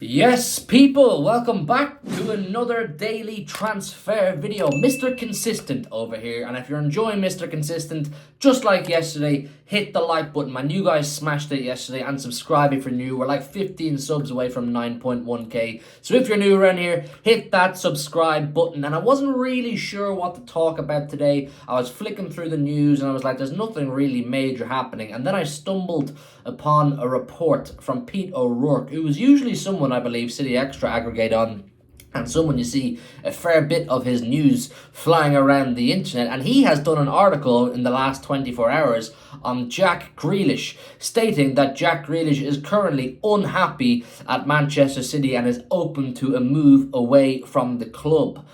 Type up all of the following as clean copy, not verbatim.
Yes, people, welcome back to another daily transfer video. Mr. Consistent over here, and if you're enjoying Mr. Consistent, just like yesterday, hit the like button, man. You guys smashed it yesterday, and subscribe if you're new. We're like 15 subs away from 9.1k, so if you're new around here, hit that subscribe button. And I wasn't really sure what to talk about today. I was flicking through the news, and I was like, there's nothing really major happening, and then I stumbled upon a report from Pete O'Rourke, who was usually someone I believe City Extra aggregate on, and someone you see a fair bit of his news flying around the internet. And he has done an article in the last 24 hours on Jack Grealish, stating that Jack Grealish is currently unhappy at Manchester City and is open to a move away from the club.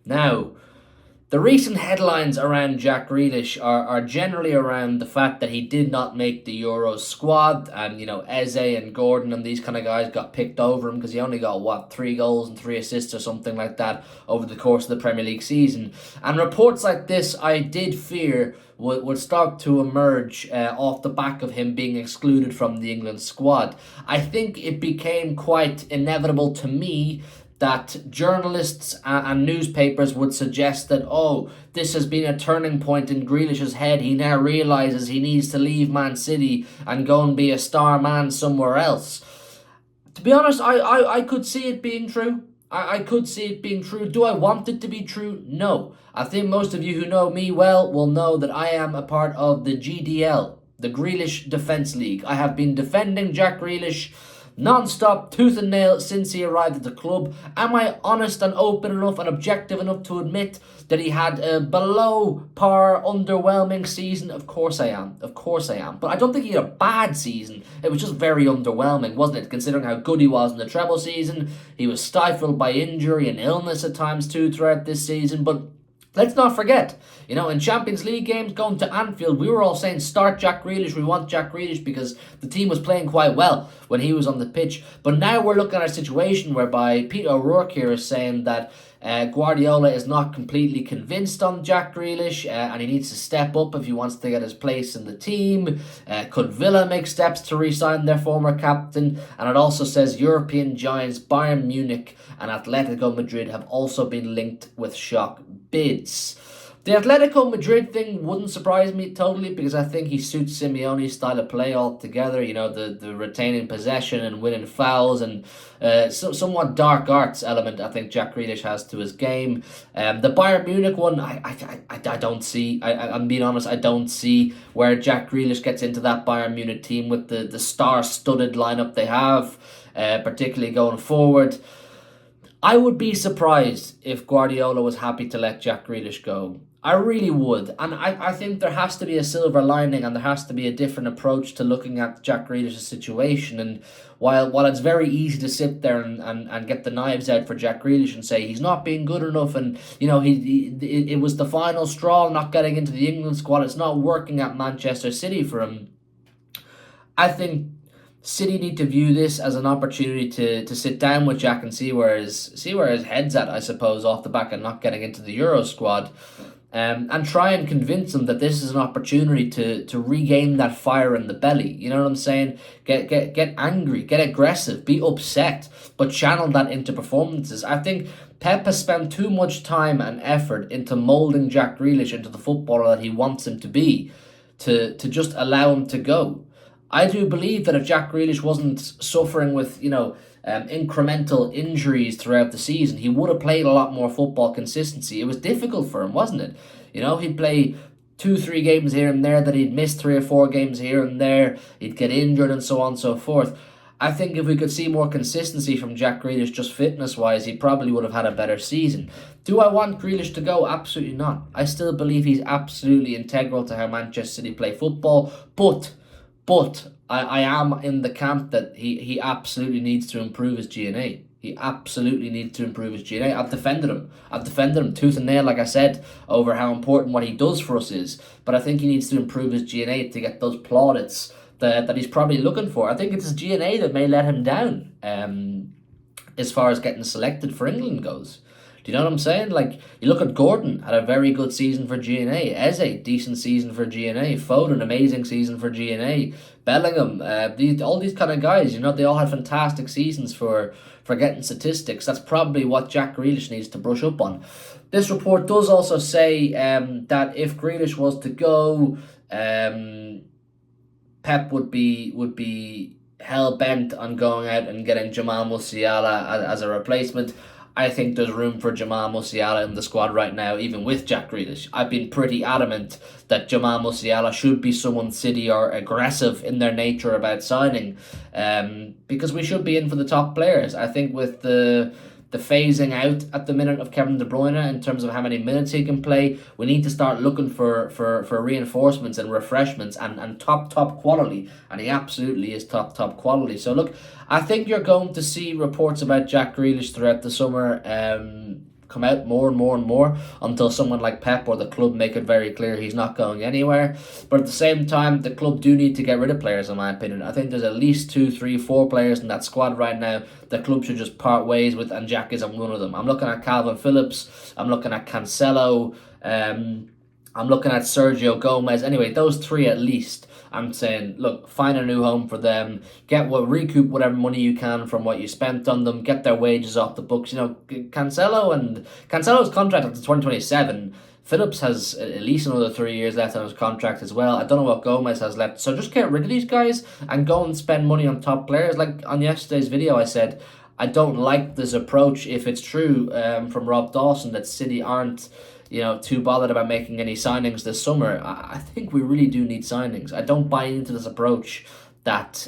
Now, the recent headlines around Jack Grealish are generally around the fact that he did not make the Euros squad, and Eze and Gordon and these kind of guys got picked over him because he only got 3 goals and 3 assists or something like that over the course of the Premier League season. And reports like this, I did fear would start to emerge off the back of him being excluded from the England squad. I think it became quite inevitable to me that journalists and newspapers would suggest that, this has been a turning point in Grealish's head. He now realises he needs to leave Man City and go and be a star man somewhere else. To be honest, I could see it being true. I could see it being true. Do I want it to be true? No. I think most of you who know me well will know that I am a part of the GDL, the Grealish Defence League. I have been defending Jack Grealish non-stop, tooth and nail, since he arrived at the club. Am I honest and open enough and objective enough to admit that he had a below par, underwhelming season? Of course I am. Of course I am. But I don't think he had a bad season. It was just very underwhelming, wasn't it? Considering how good he was in the treble season. He was stifled by injury and illness at times too throughout this season. But let's not forget, in Champions League games going to Anfield, we were all saying, start Jack Grealish, we want Jack Grealish, because the team was playing quite well when he was on the pitch. But now we're looking at a situation whereby Pete O'Rourke here is saying that Guardiola is not completely convinced on Jack Grealish, and he needs to step up if he wants to get his place in the team. Could Villa make steps to re-sign their former captain? And it also says European giants Bayern Munich and Atletico Madrid have also been linked with shock bids. The Atletico Madrid thing wouldn't surprise me totally, because I think he suits Simeone's style of play altogether. The retaining possession and winning fouls and somewhat dark arts element I think Jack Grealish has to his game. The Bayern Munich one, I don't see. I'm being honest, I don't see where Jack Grealish gets into that Bayern Munich team with the star-studded lineup they have, particularly going forward. I would be surprised if Guardiola was happy to let Jack Grealish go. I really would. And I think there has to be a silver lining, and there has to be a different approach to looking at Jack Grealish's situation. And while it's very easy to sit there and get the knives out for Jack Grealish and say he's not being good enough, and it was the final straw not getting into the England squad, it's not working at Manchester City for him, I think City need to view this as an opportunity to sit down with Jack and see where his head's at, I suppose, off the back of not getting into the Euro squad, and try and convince him that this is an opportunity to regain that fire in the belly. You know what I'm saying? Get angry, get aggressive, be upset, but channel that into performances. I think Pep has spent too much time and effort into moulding Jack Grealish into the footballer that he wants him to be, to just allow him to go. I do believe that if Jack Grealish wasn't suffering with, incremental injuries throughout the season, he would have played a lot more football consistency. It was difficult for him, wasn't it? He'd play 2-3 games here and there, that he'd miss 3 or 4 games here and there, he'd get injured and so on and so forth. I think if we could see more consistency from Jack Grealish, just fitness-wise, he probably would have had a better season. Do I want Grealish to go? Absolutely not. I still believe he's absolutely integral to how Manchester City play football, but I am in the camp that he absolutely needs to improve his GNA. He absolutely needs to improve his GNA. I've defended him tooth and nail, like I said, over how important what he does for us is. But I think he needs to improve his GNA to get those plaudits that he's probably looking for. I think it's his GNA that may let him down as far as getting selected for England goes. Do you know what I'm saying? Like, you look at Gordon, had a very good season for GNA. Eze, decent season for GNA. Foden, amazing season for GNA. Bellingham, all these kind of guys, you know, they all had fantastic seasons for getting statistics. That's probably what Jack Grealish needs to brush up on. This report does also say that if Grealish was to go, Pep would be hell bent on going out and getting Jamal Musiala as a replacement. I think there's room for Jamal Musiala in the squad right now, even with Jack Grealish. I've been pretty adamant that Jamal Musiala should be someone City are aggressive in their nature about signing, because we should be in for the top players. I think with the phasing out at the minute of Kevin De Bruyne in terms of how many minutes he can play, we need to start looking for reinforcements and refreshments and top quality, and he absolutely is top quality. So look, I think you're going to see reports about Jack Grealish throughout the summer come out more and more until someone like Pep or the club make it very clear he's not going anywhere. But at the same time, the club do need to get rid of players, in my opinion. I think there's at least 2, 3, 4 players in that squad right now the club should just part ways with, and Jack isn't one of them. I'm looking at Calvin Phillips, I'm looking at Cancelo, I'm looking at Sergio Gomez. Anyway, those 3 at least. I'm saying, look, find a new home for them. Recoup whatever money you can from what you spent on them. Get their wages off the books. You know, Cancelo's contract up to 2027. Phillips has at least another 3 years left on his contract as well. I don't know what Gomez has left. So just get rid of these guys and go and spend money on top players. Like on yesterday's video, I said, I don't like this approach if it's true from Rob Dawson that City aren't, you know, too bothered about making any signings this summer. I think we really do need signings. I don't buy into this approach that,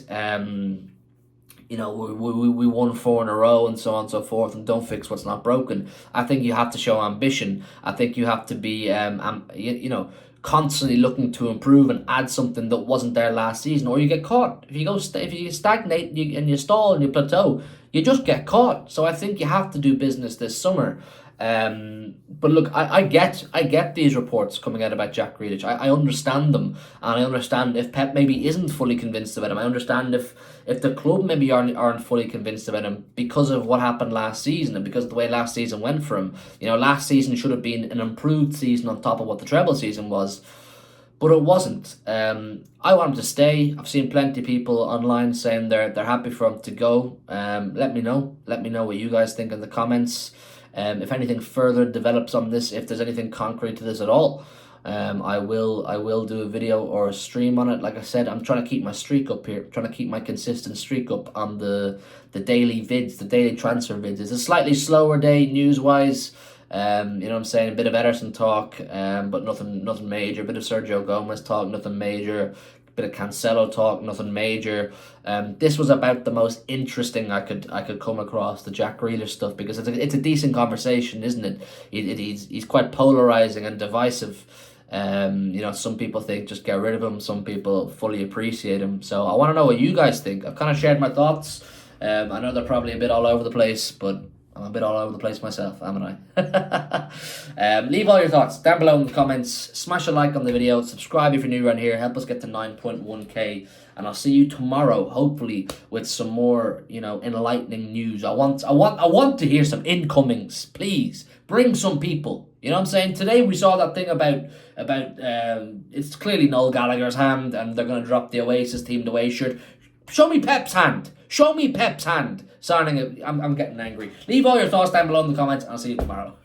you know, we won 4 in a row and so on and so forth and don't fix what's not broken. I think you have to show ambition. I think you have to be, you know, constantly looking to improve and add something that wasn't there last season, or you get caught. If you stagnate and you stall and you plateau, you just get caught. So I think you have to do business this summer. But look, I get these reports coming out about Jack Grealish. I understand them, and I understand if Pep maybe isn't fully convinced about him. I understand if the club maybe aren't fully convinced about him because of what happened last season and because of the way last season went for him. You know, last season should have been an improved season on top of what the treble season was, but it wasn't. I want him to stay. I've seen plenty of people online saying they're happy for him to go. Let me know what you guys think in the comments. If anything further develops on this, if there's anything concrete to this at all, I will do a video or a stream on it. Like I said, I'm trying to keep my streak up here. I'm trying to keep my consistent streak up on the daily vids, the daily transfer vids. It's a slightly slower day news-wise. You know what I'm saying? A bit of Ederson talk, but nothing major. A bit of Sergio Gomez talk, nothing major. Bit of Cancelo talk, nothing major. This was about the most interesting I could come across, the Jack Grealish stuff, because it's a decent conversation, isn't it? He's quite polarizing and divisive. You know, some people think just get rid of him. Some people fully appreciate him. So I want to know what you guys think. I've kind of shared my thoughts. I know they're probably a bit all over the place, but I'm a bit all over the place myself, haven't I? Leave all your thoughts down below in the comments. Smash a like on the video. Subscribe if you're new around here. Help us get to 9.1k. And I'll see you tomorrow, hopefully, with some more, you know, enlightening news. I want to hear some incomings. Please bring some people. You know what I'm saying? Today we saw that thing about it's clearly Noel Gallagher's hand, and they're going to drop the Oasis team away shirt. Show me Pep's hand. Show me Pep's hand. Signing it. I'm getting angry. Leave all your thoughts down below in the comments, and I'll see you tomorrow.